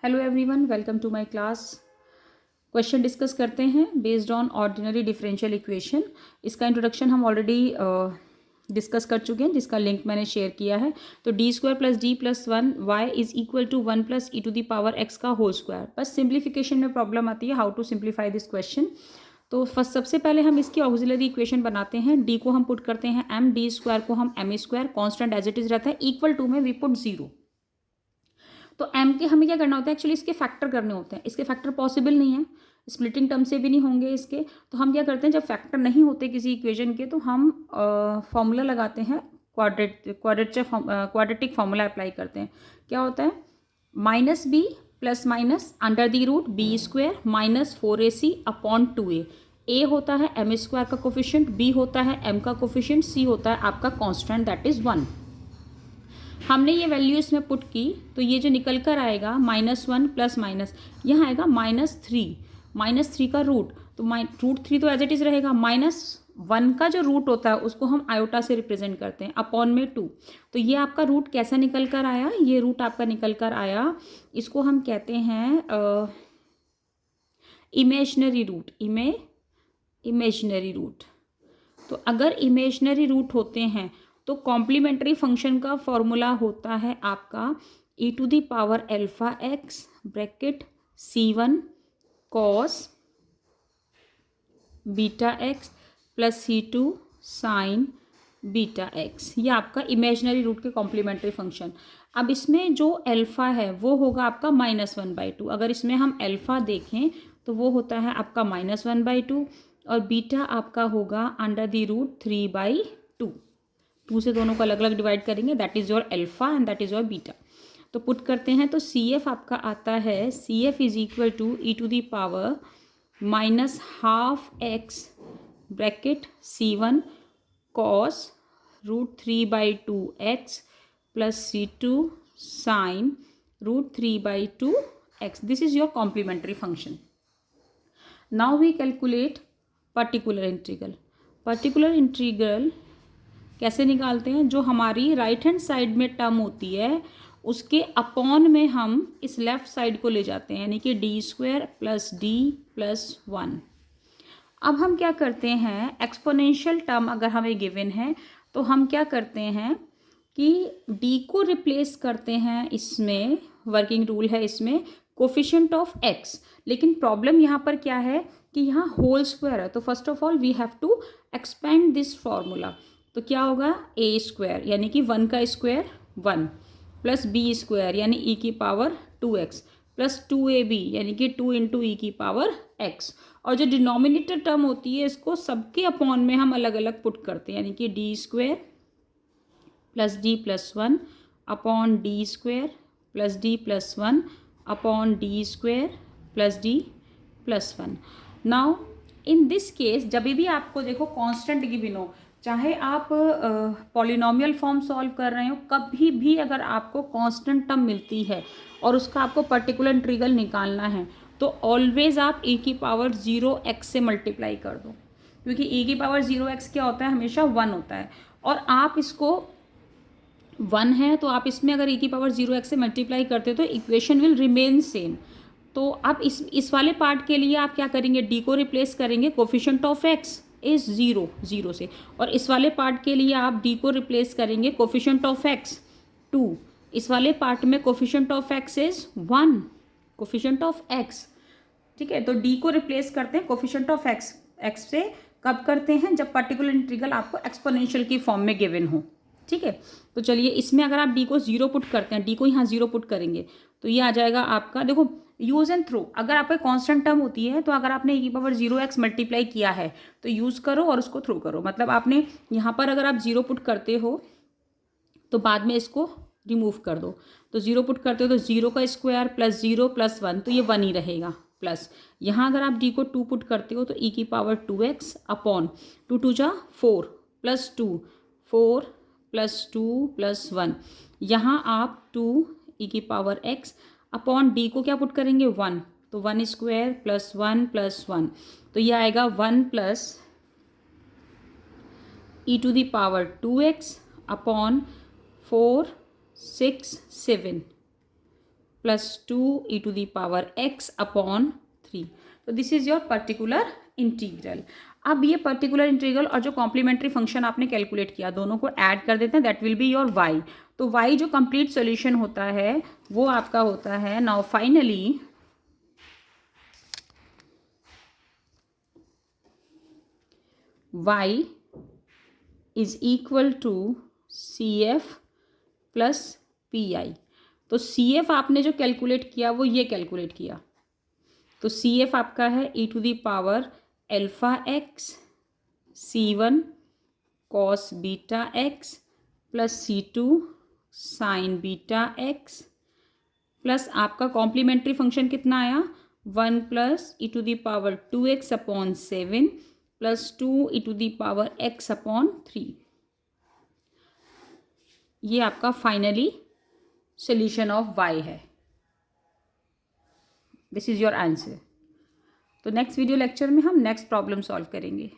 Hello everyone, welcome to my class. Question discuss करते हैं based on ordinary differential equation. इसका introduction हम already discuss कर चुके हैं, जिसका लिंक मैंने शेयर किया है। तो D square plus D plus one y is equal to one plus e to the power x का होल स्क्वायर। बस सिंप्लीफिकेशन में प्रॉब्लम आती है, how to simplify this question. तो फर्स्ट सबसे पहले हम इसकी ऑक्सिलरी इक्वेशन बनाते हैं। डी को हम पुट करते हैं एम, डी स्क्वायर को हम M square, constant as it is रहता है, इक्वल टू में वी पुट जीरो। तो एम के हमें क्या करना होता है, एक्चुअली इसके फैक्टर करने होते हैं। इसके फैक्टर पॉसिबल नहीं है, स्प्लिटिंग टर्म से भी नहीं होंगे इसके। तो हम क्या करते हैं, जब फैक्टर नहीं होते किसी इक्वेशन के तो हम फॉर्मूला लगाते हैं, क्वाड्रेटिक फॉर्मूला अप्लाई करते हैं। क्या होता है, minus B plus minus under the root B square minus 4ac upon 2a। A होता है एम स्क्वायर का कोफिशिएंट, बी होता है एम का कोफिशिएंट, सी होता है आपका कांस्टेंट दैट इज 1। हमने ये वैल्यू इसमें पुट की तो ये जो निकल कर आएगा -1 प्लस माइनस, यहाँ आएगा -3 का रूट। तो √3 तो एज इट इज़ रहेगा। -1 का जो रूट होता है उसको हम आयोटा से रिप्रेजेंट करते हैं, अपॉन में 2। तो ये आपका रूट कैसा निकल कर आया, ये रूट आपका निकल कर आया, इसको हम कहते हैं इमेजनरी रूट। Imaginary root. तो अगर इमेजनरी रूट होते हैं तो कॉम्प्लीमेंट्री फंक्शन का फॉर्मूला होता है आपका e to the power alpha x bracket c1 cos beta x plus c2 sine beta x. ये आपका इमेजनरी रूट के कॉम्प्लीमेंट्री फंक्शन। अब इसमें जो अल्फा है वो होगा आपका -1/2। अगर इसमें हम अल्फा देखें तो वो होता है आपका -1/2 और बीटा आपका होगा अंडर द रूट 3/2। 2 से दोनों को अलग अलग डिवाइड करेंगे, that is your alpha and that is your beta. तो पुट करते हैं तो सी एफ आपका आता है, C F is equal to e to the power -12x bracket c1 cos √3/2x plus c2 sine √3/2x। This is your complementary function. Now we calculate particular integral. Particular integral कैसे निकालते हैं, जो हमारी right hand side में term होती है उसके upon में हम इस लेफ्ट साइड को ले जाते हैं, यानी कि D square plus D plus 1। अब हम क्या करते हैं, एक्सपोनेंशियल टर्म अगर हमें गिवन है तो हम क्या करते हैं कि डी को रिप्लेस करते हैं, इसमें वर्किंग रूल है इसमें कोफिशिएंट ऑफ एक्स। लेकिन प्रॉब्लम यहाँ पर क्या है कि यहाँ होल स्क्वायर है, तो first of all we have to expand this formula. तो क्या होगा, ए स्क्वायर यानी कि 1 का स्क्वायर 1 प्लस बी स्क्वायर यानी ई की पावर 2x प्लस 2ab यानी कि 2 इंटू ई की पावर x। और जो डिनोमिनेटर टर्म होती है इसको सबके अपॉन में हम अलग अलग पुट करते हैं, यानी कि D square plus D plus 1 upon D square plus D plus 1 upon D square plus D plus 1। Now in this case जब भी आपको देखो कांस्टेंट गिवन हो, चाहे आप पॉलिनोमियल फॉर्म सॉल्व कर रहे हो, कभी भी अगर आपको कांस्टेंट टर्म मिलती है और उसका आपको पर्टिकुलर इंटीग्रल निकालना है तो ऑलवेज आप e की पावर 0x से मल्टीप्लाई कर दो, क्योंकि e की पावर 0x क्या होता है, हमेशा 1 होता है। और आप इसको 1 है तो आप इसमें अगर e की पावर 0x से मल्टीप्लाई करते हो तो इक्वेशन विल रिमेन सेम। तो आप इस वाले पार्ट के लिए आप क्या करेंगे, d को रिप्लेस करेंगे कोफिशिएंट ऑफ x इज 0 से, और इस वाले पार्ट के लिए आप d को रिप्लेस करेंगे कोफिशिएंट ऑफ x 2। इस वाले पार्ट में coefficient of x is 1, coefficient of x। ठीक है, तो d को रिप्लेस करते हैं कोफिशिएंट ऑफ x से। कब करते हैं, जब पर्टिकुलर इंटीग्रल आपको एक्सपोनेंशियल की फॉर्म में गिवन हो। ठीक है, तो चलिए इसमें अगर आप d को 0 पुट करते हैं, d को यहाँ 0 पुट करेंगे तो ये आ जाएगा आपका, देखो यूज़ एंड थ्रो। अगर आपका कांस्टेंट टर्म होती है तो अगर आपने e की पावर 0x मल्टीप्लाई किया है तो यूज़ करो और उसको थ्रो करो। मतलब आपने यहाँ पर अगर आप 0 पुट करते हो तो बाद में इसको रिमूव कर दो, तो 0 पुट करते हो तो 0 का स्क्वायर प्लस 0 प्लस 1, तो ये 1 ही रहेगा। प्लस यहाँ अगर आप d को 2 पुट करते हो तो e की पावर 2x अपॉन 2 2 जा 4 प्लस 2 4 प्लस 2 प्लस 1। यहाँ आप 2 e की पावर x अपॉन d को क्या पुट करेंगे 1, तो 1 स्क्वायर प्लस 1 प्लस 1, तो ये आएगा 1 plus e to the power 2x upon 4 6 7 plus 2e⁻x upon 3। तो this is your particular integral. अब ये पर्टिकुलर इंटीग्रल और जो कॉम्प्लीमेंट्री फंक्शन आपने कैलकुलेट किया दोनों को ऐड कर देते हैं, that will be your y। तो y जो कंप्लीट सॉल्यूशन होता है वो आपका होता है, now finally y is equal to CF plus PI। तो CF आपने जो कैलकुलेट किया वो ये कैलकुलेट किया, तो CF आपका है e⁻α(x) C1 cos beta x plus C2 sin beta x plus आपका कॉम्प्लीमेंट्री फंक्शन कितना आया 1 plus e⁻2x upon 7 plus 2e⁻x upon 3। ये आपका फाइनली सोल्यूशन ऑफ y है। This is your answer. तो नेक्स्ट वीडियो लेक्चर में हम नेक्स्ट प्रॉब्लम सॉल्व करेंगे।